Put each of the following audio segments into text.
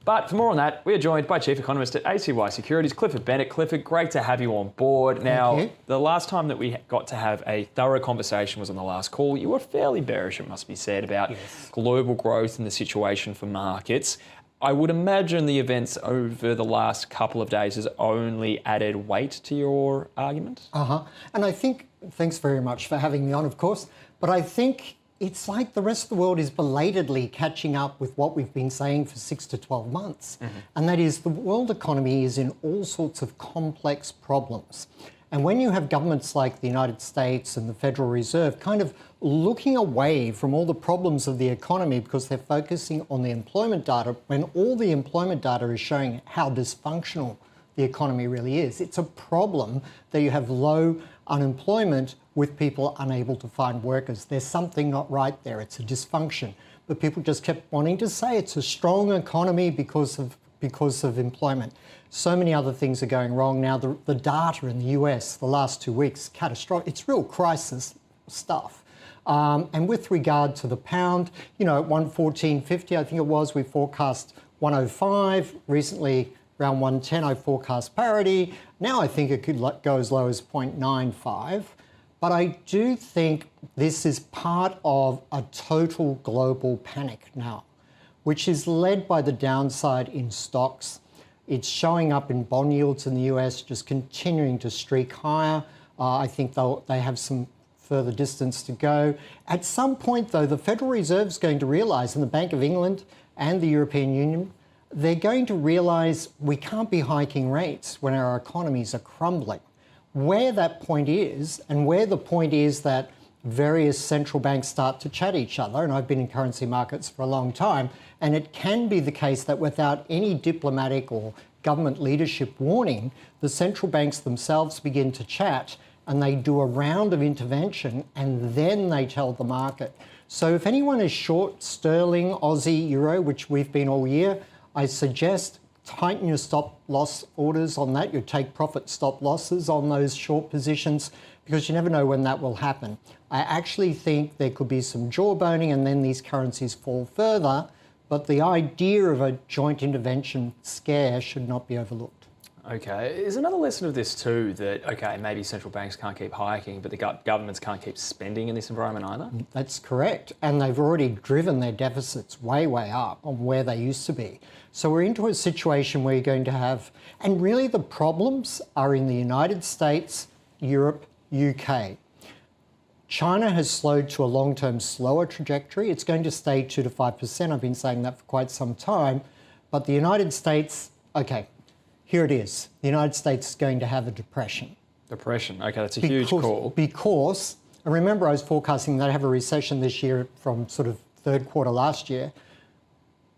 But for more on that, we are joined by Chief Economist at ACY Securities, Clifford Bennett. Clifford, great to have you on board. Now, the last time that we got to have a thorough conversation was on the last call. You were fairly bearish, it must be said, about global growth and the situation for markets. I would imagine the events over the last couple of days has only added weight to your argument. And I think, thanks very much for having me on, of course, but I think it's like the rest of the world is belatedly catching up with what we've been saying for 6 to 12 months. And that is the world economy is in all sorts of complex problems. And when you have governments like the United States and the Federal Reserve kind of looking away from all the problems of the economy because they're focusing on the employment data, when all the employment data is showing how dysfunctional the economy really is, it's a problem that you have low unemployment with people unable to find workers. There's something not right there. It's a dysfunction. But people just kept wanting to say it's a strong economy because of employment. So many other things are going wrong now. The data in the US the last 2 weeks, catastrophic. It's real crisis stuff. And with regard to the pound, you know, at 114.50, I think it was, we forecast 105. Recently, around 110, I forecast parity. Now I think it could go as low as 0.95. But I do think this is part of a total global panic now, which is led by the downside in stocks. It's showing up in bond yields in the US, just continuing to streak higher. I think they have some further distance to go. At some point, though, the Federal Reserve is going to realise, and the Bank of England and the European Union, they're going to realise we can't be hiking rates when our economies are crumbling. Where that point is, and where the point is that various central banks start to chat each other, and I've been in currency markets for a long time, and it can be the case that without any diplomatic or government leadership warning, the central banks themselves begin to chat and they do a round of intervention and then they tell the market. So if anyone is short sterling, Aussie, euro, which we've been all year, I suggest tighten your stop loss orders on that, your take profit stop losses on those short positions, because you never know when that will happen. I actually think there could be some jawboning and then these currencies fall further, but the idea of a joint intervention scare should not be overlooked. Okay, is another lesson of this too that, okay, maybe central banks can't keep hiking, but the governments can't keep spending in this environment either? That's correct. And they've already driven their deficits way, way up on where they used to be. So we're into a situation where you're going to have, and really the problems are in the United States, Europe, UK. China has slowed to a long-term slower trajectory. It's going to stay 2 to 5%. I've been saying that for quite some time. But the United States, okay, here it is. The United States is going to have a depression. Depression, okay, that's a huge call. Because, and remember I was forecasting they'd have a recession this year from sort of third quarter last year.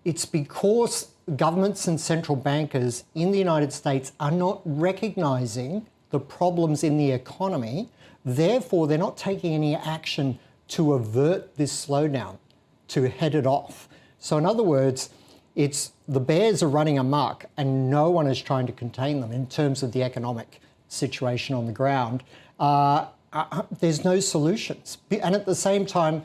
It's because governments and central bankers in the United States are not recognising the problems in the economy. Therefore, they're not taking any action to avert this slowdown, to head it off. So in other words, it's the bears are running amok and no one is trying to contain them in terms of the economic situation on the ground. There's no solutions. And at the same time,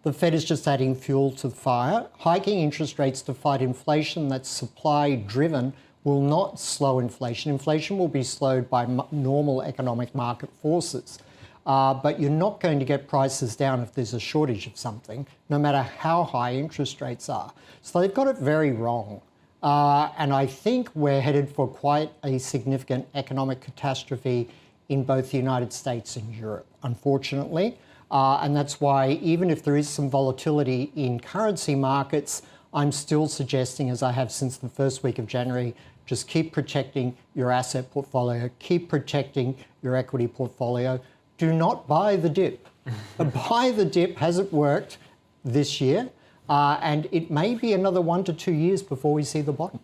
the Fed is just adding fuel to the fire. Hiking interest rates to fight inflation that's supply-driven will not slow inflation. Inflation will be slowed by normal economic market forces. But you're not going to get prices down if there's a shortage of something, no matter how high interest rates are. So they've got it very wrong. And I think we're headed for quite a significant economic catastrophe in both the United States and Europe, unfortunately. And that's why even if there is some volatility in currency markets, I'm still suggesting, as I have since the first week of January, just keep protecting your asset portfolio, keep protecting your equity portfolio. Do not buy the dip. Buy the dip hasn't worked this year, and it may be another 1 to 2 years before we see the bottom.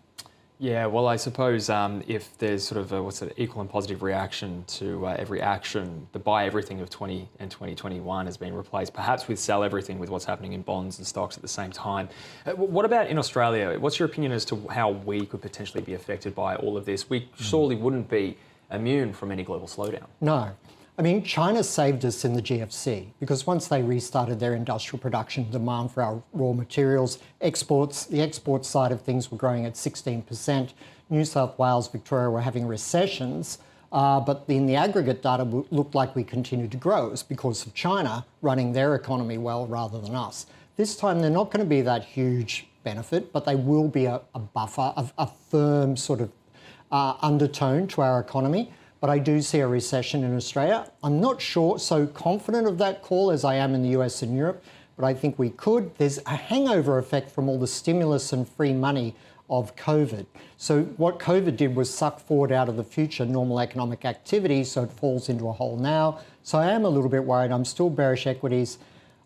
Yeah, well, I suppose if there's sort of a equal and positive reaction to every action, the buy everything of 20 and 2021 has been replaced, perhaps with sell everything with what's happening in bonds and stocks at the same time. What about in Australia? What's your opinion as to how we could potentially be affected by all of this? We surely wouldn't be immune from any global slowdown. No. I mean, China saved us in the GFC because once they restarted their industrial production, demand for our raw materials, the export side of things were growing at 16%. New South Wales, Victoria were having recessions, but in the aggregate data looked like we continued to grow. It's because of China running their economy well rather than us. This time they're not going to be that huge benefit, but they will be a buffer, a firm sort of undertone to our economy. But I do see a recession in Australia. I'm not so confident of that call as I am in the US and Europe, but I think we could. There's a hangover effect from all the stimulus and free money of COVID. So what COVID did was suck forward out of the future normal economic activity, so it falls into a hole now. So I am a little bit worried. I'm still bearish equities.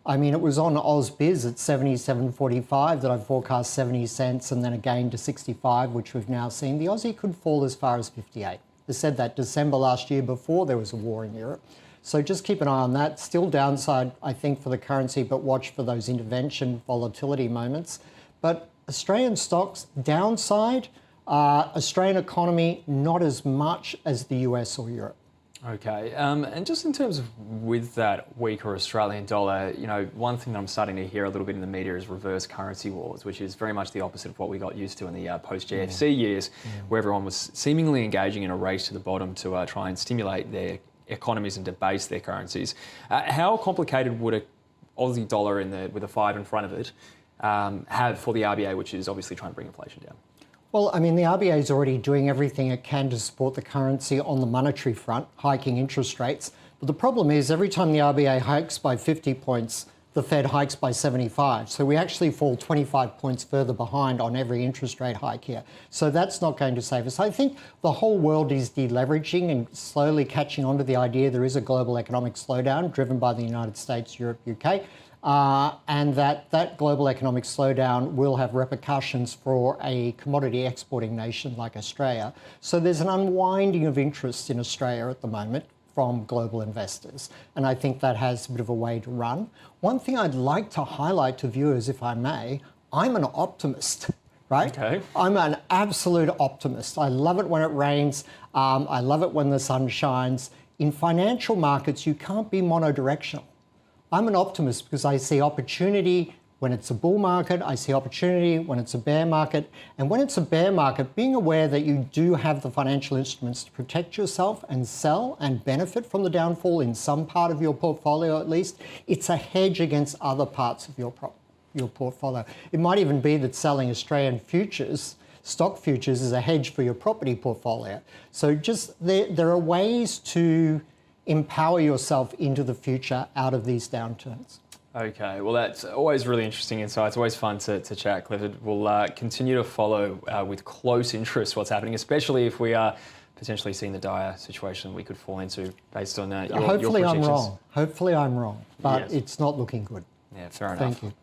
I mean, it was on ausbiz at 77.45 that I forecast 70 cents and then again to 65, which we've now seen. The Aussie could fall as far as 58. They said that December last year before there was a war in Europe. So just keep an eye on that. Still downside, I think, for the currency, but watch for those intervention volatility moments. But Australian stocks, downside, Australian economy, not as much as the US or Europe. Okay, and just in terms of with that weaker Australian dollar, you know, one thing that I'm starting to hear a little bit in the media is reverse currency wars, which is very much the opposite of what we got used to in the post-GFC years, where everyone was seemingly engaging in a race to the bottom to try and stimulate their economies and debase their currencies. How complicated would a Aussie dollar with a 5 in front of it have for the RBA, which is obviously trying to bring inflation down? Well, I mean, the RBA is already doing everything it can to support the currency on the monetary front, hiking interest rates. But the problem is every time the RBA hikes by 50 points, the Fed hikes by 75. So we actually fall 25 points further behind on every interest rate hike here. So that's not going to save us. I think the whole world is deleveraging and slowly catching on to the idea there is a global economic slowdown driven by the United States, Europe, UK. And that global economic slowdown will have repercussions for a commodity exporting nation like Australia. So there's an unwinding of interest in Australia at the moment from global investors. And I think that has a bit of a way to run. One thing I'd like to highlight to viewers, if I may, I'm an optimist. Right? Okay. I'm an absolute optimist. I love it when it rains. I love it when the sun shines. In financial markets, you can't be monodirectional. I'm an optimist because I see opportunity when it's a bull market, I see opportunity when it's a bear market. And when it's a bear market, being aware that you do have the financial instruments to protect yourself and sell and benefit from the downfall in some part of your portfolio at least, it's a hedge against other parts of your portfolio. It might even be that selling Australian futures, stock futures, is a hedge for your property portfolio. So just there are ways to empower yourself into the future out of these downturns. Okay, well, that's always really interesting insight. It's always fun to chat, Clifford. We'll continue to follow with close interest what's happening, especially if we are potentially seeing the dire situation we could fall into based on your Hopefully predictions. I'm wrong. Hopefully I'm wrong, but Yes. It's not looking good. Yeah, fair enough. Thank you.